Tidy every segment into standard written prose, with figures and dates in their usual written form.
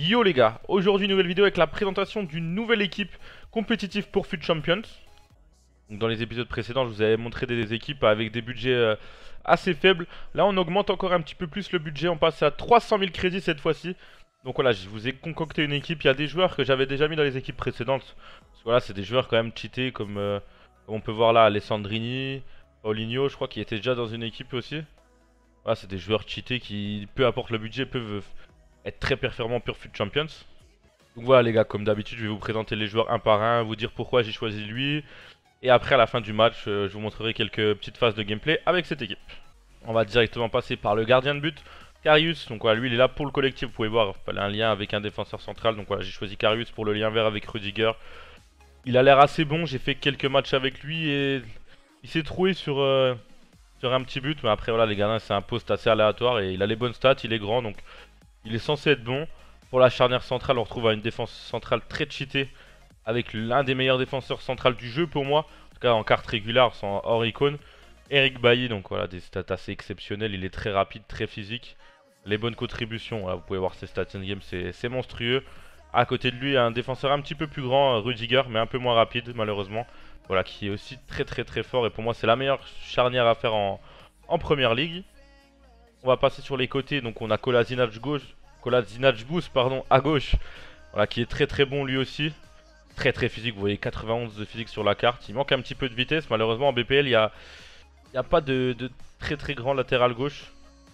Yo les gars, aujourd'hui nouvelle vidéo avec la présentation d'une nouvelle équipe compétitive pour FUT Champions. Donc, dans les épisodes précédents, je vous avais montré des équipes avec des budgets assez faibles. Là, on augmente encore un petit peu plus le budget, on passe à 300 000 crédits cette fois-ci. Donc voilà, je vous ai concocté une équipe. Il y a des joueurs que j'avais déjà mis dans les équipes précédentes. Parce que voilà, c'est des joueurs quand même cheatés comme on peut voir là, Alessandrini, Paulinho, je crois qu'il était déjà dans une équipe aussi. Voilà, c'est des joueurs cheatés qui, peu importe le budget, peuvent être très performants pour FUT Champions. Donc voilà les gars, comme d'habitude, je vais vous présenter les joueurs un par un, vous dire pourquoi j'ai choisi lui. Et après, à la fin du match, je vous montrerai quelques petites phases de gameplay avec cette équipe. On va directement passer par le gardien de but, Karius. Donc voilà, lui il est là pour le collectif, vous pouvez voir, il fallait un lien avec un défenseur central. Donc voilà, j'ai choisi Karius pour le lien vert avec Rudiger. Il a l'air assez bon, j'ai fait quelques matchs avec lui et il s'est troué sur un petit but. Mais après voilà, les gardiens c'est un poste assez aléatoire et il a les bonnes stats, il est grand donc il est censé être bon. Pour la charnière centrale, on retrouve une défense centrale très cheatée avec l'un des meilleurs défenseurs centrales du jeu pour moi. En tout cas en carte régulière, sans hors icône. Eric Bailly, donc voilà, des stats assez exceptionnelles. Il est très rapide, très physique. Les bonnes contributions, voilà, vous pouvez voir ses stats in-game, c'est monstrueux. À côté de lui, il y a un défenseur un petit peu plus grand, Rudiger, mais un peu moins rapide malheureusement. Voilà, qui est aussi très fort. Et pour moi, c'est la meilleure charnière à faire en première ligue. On va passer sur les côtés, donc on a Kolasinac Boost, pardon, à gauche. Voilà, qui est très bon lui aussi. Très physique, vous voyez 91 de physique sur la carte. Il manque un petit peu de vitesse, malheureusement en BPL il n'y a pas de très grand latéral gauche.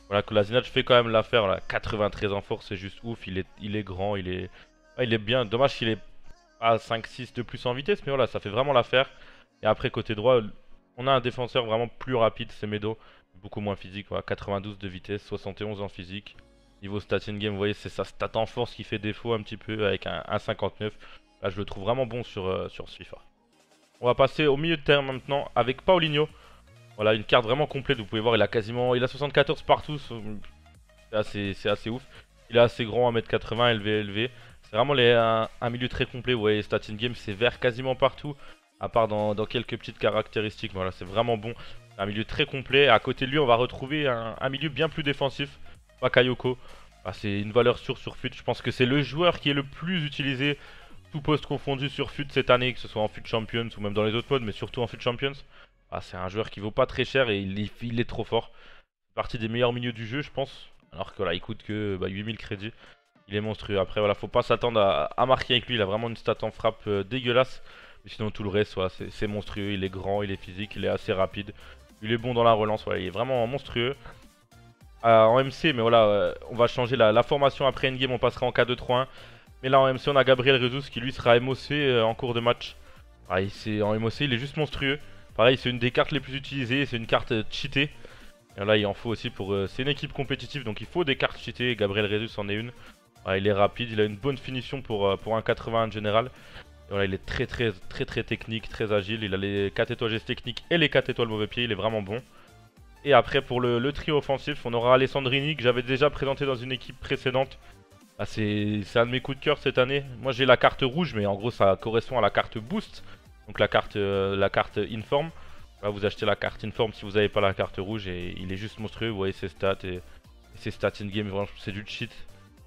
Voilà, Kolasinac fait quand même l'affaire là. 93 en force, c'est juste ouf. Il est grand, il est bien. Dommage qu'il ait pas 5-6 de plus en vitesse, mais voilà, ça fait vraiment l'affaire. Et après, côté droit, on a un défenseur vraiment plus rapide, c'est Medo. Beaucoup moins physique, voilà, 92 de vitesse, 71 en physique. Niveau stat in-game, vous voyez, c'est sa stat en force qui fait défaut un petit peu avec un 59. Là, je le trouve vraiment bon sur ce FIFA. On va passer au milieu de terrain maintenant avec Paulinho. Voilà, une carte vraiment complète, vous pouvez voir, il a 74 partout, c'est assez ouf. Il est assez grand, 1m80, élevé. C'est vraiment un milieu très complet, vous voyez, stats in-game, c'est vert quasiment partout, à part dans quelques petites caractéristiques, voilà, c'est vraiment bon. Un milieu très complet, à côté de lui, on va retrouver un milieu bien plus défensif, Bakayoko. Bah, c'est une valeur sûre sur FUT, je pense que c'est le joueur qui est le plus utilisé, tout poste confondu sur FUT cette année, que ce soit en FUT Champions ou même dans les autres modes, mais surtout en FUT Champions. Ah, c'est un joueur qui vaut pas très cher et il est trop fort. C'est partie des meilleurs milieux du jeu, je pense. Alors que là, il coûte que 8000 crédits. Il est monstrueux. Après, voilà, faut pas s'attendre à marquer avec lui. Il a vraiment une stat en frappe dégueulasse. Mais sinon, tout le reste, voilà, c'est monstrueux. Il est grand, il est physique, il est assez rapide. Il est bon dans la relance. Voilà, il est vraiment monstrueux. En MC, mais voilà, on va changer la formation après une game. On passera en 4-2-3-1. Mais là, en MC, on a Gabriel Jesus qui lui sera MOC en cours de match. Ah, en MOC, il est juste monstrueux. Pareil, c'est une des cartes les plus utilisées, c'est une carte cheatée. Et là, il en faut aussi pour... c'est une équipe compétitive, donc il faut des cartes cheatées. Gabriel Jesus en est une. Voilà, il est rapide, il a une bonne finition pour un 81 général. Et voilà, il est très technique, très agile. Il a les 4 étoiles geste technique et les 4 étoiles mauvais pied, il est vraiment bon. Et après, pour le trio offensif, on aura Alessandrini que j'avais déjà présenté dans une équipe précédente. Ah, c'est un de mes coups de cœur cette année. Moi, j'ai la carte rouge, mais en gros, ça correspond à la carte boost. Donc la carte Inform. Là, vous achetez la carte Inform si vous n'avez pas la carte rouge et il est juste monstrueux. Vous voyez ses stats et ses stats in-game, c'est du cheat.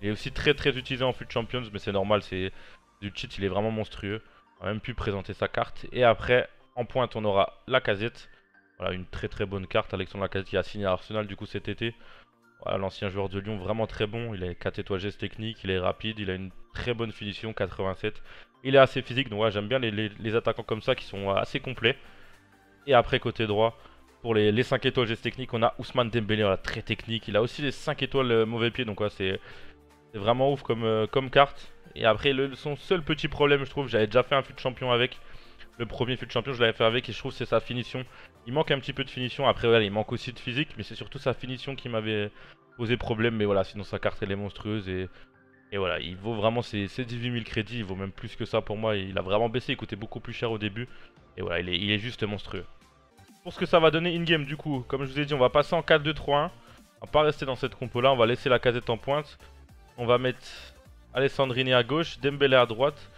Il est aussi très utilisé en FUT Champions, mais c'est normal, c'est du cheat, il est vraiment monstrueux. On a même pu présenter sa carte. Et après, en pointe, on aura Lacazette. Voilà, une très bonne carte. Alexandre Lacazette qui a signé à Arsenal du coup cet été. Voilà, l'ancien joueur de Lyon, vraiment très bon. Il a 4 étoiles geste technique, il est rapide, il a une très bonne finition, 87. Il est assez physique, donc ouais, j'aime bien les attaquants comme ça qui sont assez complets. Et après, côté droit, pour les 5 étoiles geste technique, on a Ousmane Dembélé, voilà, très technique. Il a aussi les 5 étoiles mauvais pied, donc ouais, c'est vraiment ouf comme carte. Et après, son seul petit problème, je trouve, j'avais déjà fait un FUT champion avec. Le premier FUT champion, je l'avais fait avec et je trouve que c'est sa finition. Il manque un petit peu de finition. Après, voilà, il manque aussi de physique, mais c'est surtout sa finition qui m'avait posé problème. Mais voilà, sinon sa carte elle est monstrueuse et voilà, il vaut vraiment ses 18 000 crédits. Il vaut même plus que ça pour moi. Il a vraiment baissé, il coûtait beaucoup plus cher au début. Et voilà, il est juste monstrueux. Pour ce que ça va donner in-game, du coup, comme je vous ai dit, on va passer en 4-2-3-1. On va pas rester dans cette compo là, on va laisser la casette en pointe. On va mettre Alessandrini à gauche, Dembélé à droite.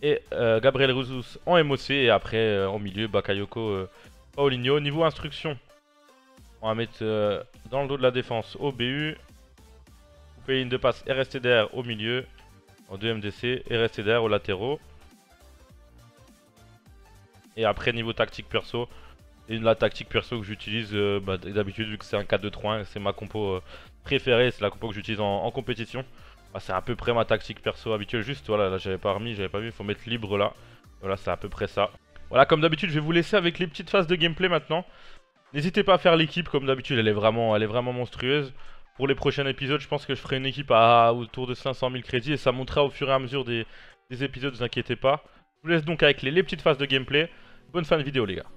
Et Gabriel Jesus en MOC. Et après, en milieu, Bakayoko, Paulinho. Niveau instruction, on va mettre dans le dos de la défense OBU. Couper ligne de passe RSTDR au milieu. En 2 MDC, RS et derrière aux latéraux. Et après niveau tactique perso, et la tactique perso que j'utilise d'habitude vu que c'est un 4-2-3-1, c'est ma compo préférée, c'est la compo que j'utilise en compétition. C'est à peu près ma tactique perso habituelle, juste voilà, là j'avais pas remis, j'avais pas vu, il faut mettre libre là. Voilà, c'est à peu près ça. Voilà, comme d'habitude je vais vous laisser avec les petites phases de gameplay maintenant. N'hésitez pas à faire l'équipe, comme d'habitude elle est vraiment monstrueuse. Pour les prochains épisodes, je pense que je ferai une équipe à autour de 500 000 crédits et ça montera au fur et à mesure des épisodes, ne vous inquiétez pas. Je vous laisse donc avec les petites phases de gameplay. Bonne fin de vidéo les gars.